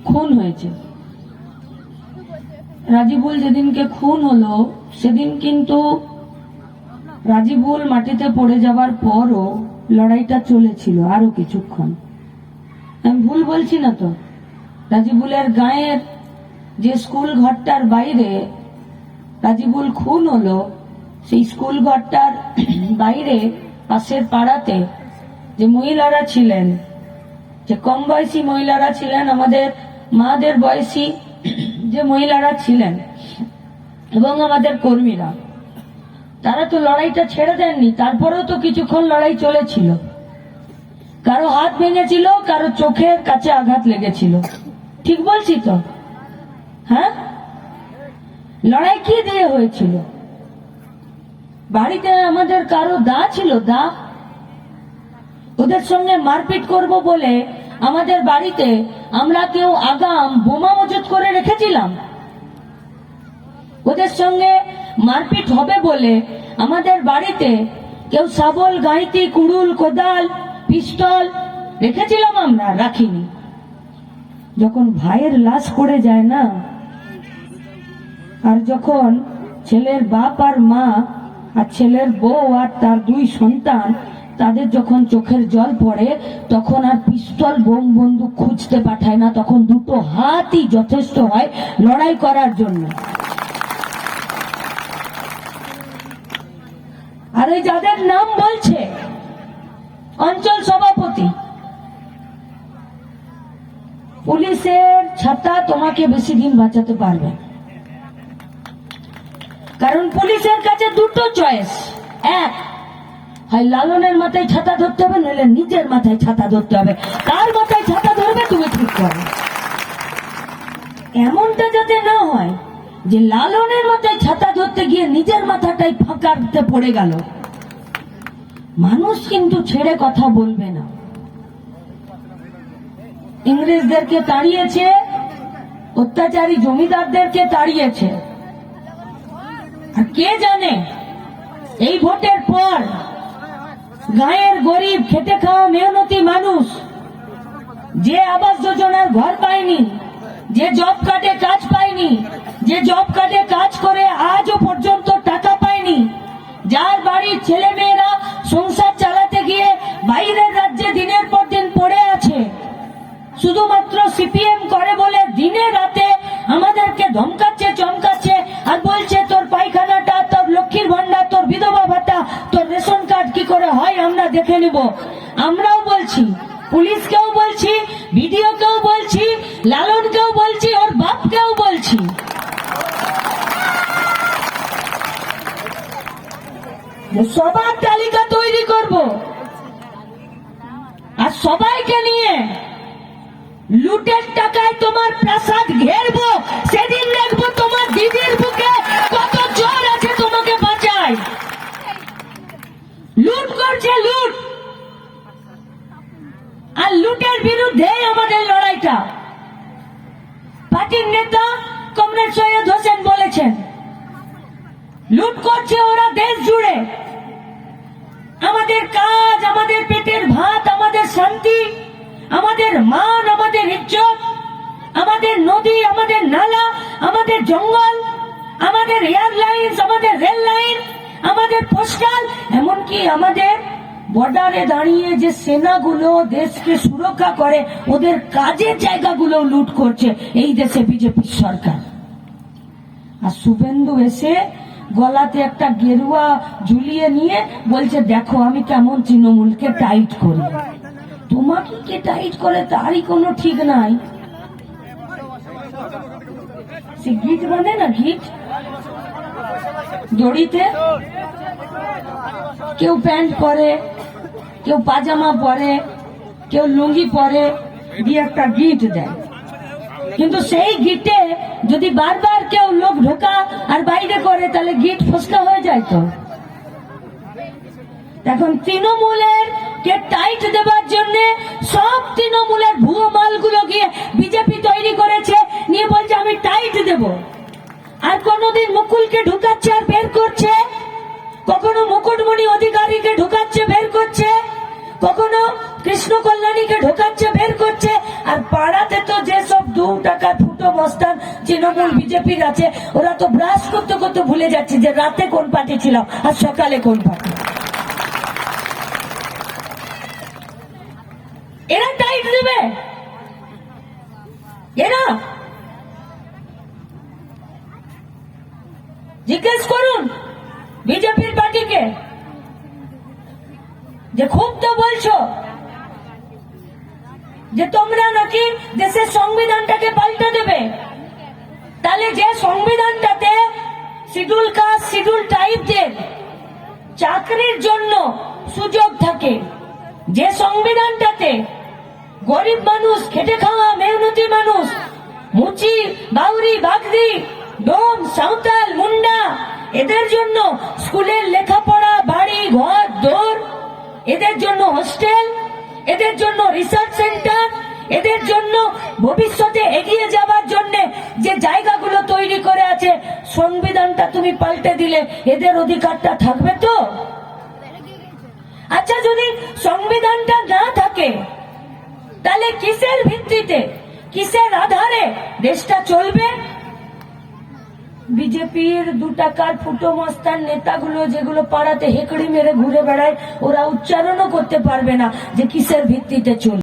খুন হয়েছে। রাজিবুল যেদিনকে খুন হলো সেদিন কিন্তু রাজিবুল মাটিতে পড়ে যাবার পরও লড়াইটা চলেছিল আরো কিছুক্ষণ। আমি ভুল বলছি না তো? রাজিবুলের গায়ের যে স্কুল ঘরটার বাইরে রাজিবুল খুন হলো, সেই স্কুল ঘরটার বাইরে পাশের পাড়াতে যে মহিলারা ছিলেন, যে কম বয়সী মহিলারা ছিলেন, আমাদের মাদের বয়সী যে মহিলারা ছিলেন এবং আমাদের কর্মীরা, তারা তো লড়াইটা ছেড়ে দেননি। তারপরেও তো কিছুক্ষণ লড়াই চলেছিল। কারো হাত ভেঙেছিল, কারো চোখের কাছে আঘাত লেগেছিল। ঠিক বলছি তো? হ্যাঁ, লড়াই কি দিয়ে হয়েছিল? বাড়িতে আমাদের কারো দা ছিল, দা। ওদের সঙ্গে মারপিট করব বলে আমাদের বাড়িতে আমরা কেউ আগাম বোমা মজুত করে রেখেছিলাম। ওদের সঙ্গে মারপিট হবে বলে আমাদের বাড়িতে কেউ শাবল, গাঁইতি, কুড়ুল, কোদাল, পিস্তল রেখেছিলাম? আমরা রাখিনি। যখন ভাইয়ের লাশ পড়ে যায় না, আর যখন ছেলের বাপ আর মা আর ছেলের বউ আর তার দুই সন্তান, তাদের যখন চোখের জল পড়ে, তখন আর পিস্তল, বোম, বন্দুক খুঁজতে পাঠায় না। তখন দুটো হাতই যথেষ্ট হয় লড়াই করার জন্য। আর এই যাদের নাম বলছে অঞ্চল সভাপতি, পুলিশের ছাতা তোমাকে বেশি দিন বাঁচাতে পারবে, কারণ পুলিশের কাছে দুটো চয়েস। এক, হয় লালনের মাথায় ছাতা ধরতে হবে, নইলে নিজের মাথায় ছাতা ধরতে হবে। কার মাথায় ছাতা ধরবে তুমি ঠিক করো। এমনটা যাতে না হয় যে লালনের মাথায় ছাতা ধরতে গিয়ে নিজের মাথাটাই ফাঁকাতে পড়ে গেল। মানুষ কিন্তু ছেড়ে কথা বলবে না। ইংরেজদেরকে তাড়িয়েছে, অত্যাচারী জমিদারদেরকে তাড়িয়েছে। আর কে জানে এই ভোটের পর গায়ের গরিব, খেটে খাওয়া মেহনতি মানুষ, যে আবাস যোজনার ঘর পায়নি, যে জব কার্ডে কাজ পায়নি, যে জব কার্ডে কাজ করে আজও পর্যন্ত টাকা পায়নি, যার বাড়ির ছেলে মেয়েরা সংসার চালাতে গিয়ে বাইরের রাজ্যে দিনের পর দিন পড়ে আছে, শুধুমাত্র সিপিএম করে বলে দিনে রাতে আমাদেরকে ধমকাচ্ছে, চমকাচ্ছে, আর বলছে তোর পায়খানাটা, তোর লক্ষ্মীর ভান্ডার, তোর বিধবা ভাতা, তোর রেশন কার্ড কি করে হয় আমরা দেখে নিব। আমরাও বলছি, পুলিশকেও বলছি, ভিডিওকেও বলছি, লালনকেও বলছি, ওর বাপকেও বলছি। সবার তালিকা তৈরি করব আর সবাইকে নিয়ে লুটের টাকায় তোমার প্রাসাদ ঘেরবো। সেদিন দেখবো তোমার দিদির বুকে কত জোর আছে তোমাকে বাঁচায়। লুট করছে, লুট, আর লুটের বিরুদ্ধে আমাদের লড়াইটা। পার্টির নেতা কমরেড সৈয়দ হোসেন বলেছেন, লুট করছে ওরা দেশ জুড়ে। আমাদের কাজ, আমাদের পেটের ভাত, আমাদের শান্তি, আমাদের মান, আমাদের ইজ্জত, আমাদের নদী, আমাদের নালা, আমাদের জঙ্গল, আমাদের এয়ারলাইন্স, আমাদের রেল লাইন, আমাদের পোস্টাল, এমনকি আমাদের বর্ডারে দাঁড়িয়ে যে সেনাগুলো দেশকে সুরক্ষা করে, ওদের কাজের জায়গাগুলো লুট করছে এই দেশে বিজেপি সরকার। আর শুভেন্দু এসে গলাতে একটা গেরুয়া ঝুলিয়ে নিয়ে বলছে, দেখো আমি কেমন তৃণমূলকে টাইট করি। তোমাকে কে টাইট করে তারই কোনো ঠিক নাই। সে গিট বাঁধে না, গিট দড়িতে, কেউ প্যান্ট পরে, কেউ পাজামা পরে, কেউ লুঙ্গি পরে, দিয়ে একটা গিট দেয়। কিন্তু সেই গিটে যদি বারবার কেউ লোক ঢোকা আর বাইরে করে, তাহলে গিট ফসকা হয়ে যায়। তো এখন তৃণমূলের কে টাইট দেবার জন্য সব তৃণমূলের ভুয়ো মালগুলো গিয়ে বিজেপি তৈরি করেছে, নিয়ে বলছে আমি টাইট দেব। আর কোনদিন মুকুলকে ঢুকাচ্ছে আর বের করছে, কখনো মুকুটমণি অধিকারীকে ঢুকাচ্ছে বের করছে, কখনো কৃষ্ণ কল্যাণীকে ঢোকাচ্ছে বের করছে। আর পাড়াতে তো যে যেসব 2 টাকার ফুটো মস্তান তৃণমূল বিজেপির আছে, ওরা তো ব্রাশ করতে করতে ভুলে যাচ্ছে যে রাতে কোন পার্টি ছিলাম আর সকালে কোন পার্টি। এরা টাইট দেবে, এরা জিজ্ঞেস করুন বিজেপির পার্টিকে যে খুব তো বলছো যে তোমরা নাকি দেশের সংবিধানটাকে পাল্টে দেবে, তাহলে যে সংবিধানটাতে শিডিউল কাস্ট শিডিউল ট্রাইবদের চাকরির জন্য সুযোগ থাকে, যে সংবিধানটাতে গরিব মানুষ, খেটে খাওয়া মেহনতি মানুষ, মুচি বাউরি বাগদি ডোম সাঁওতাল মুন্ডা, এদের জন্য স্কুলের লেখাপড়া, বাড়ি ঘর দৌড়, এদের জন্য হোস্টেল, এদের জন্য রিসার্চ সেন্টার, এদের জন্য ভবিষ্যতে এগিয়ে যাবার জন্য যে জায়গাগুলো তৈরি করে আছে, সংবিধানটা তুমি পাল্টে দিলে এদের অধিকারটা থাকবে তো? আচ্ছা, যদি সংবিধানটা না থাকে তাহলে কিসের ভিত্তিতে, কিসের আধারে দেশটা চলবে? বিজেপির 2 টাকার ফুটো মস্তান নেতাগুলো যেগুলো পাড়াতে হেকড়ি মেরে ঘুরে বেড়ায়, ওরা উচ্চারণও করতে পারবে না যে কিসের ভিত্তিতে চলবে।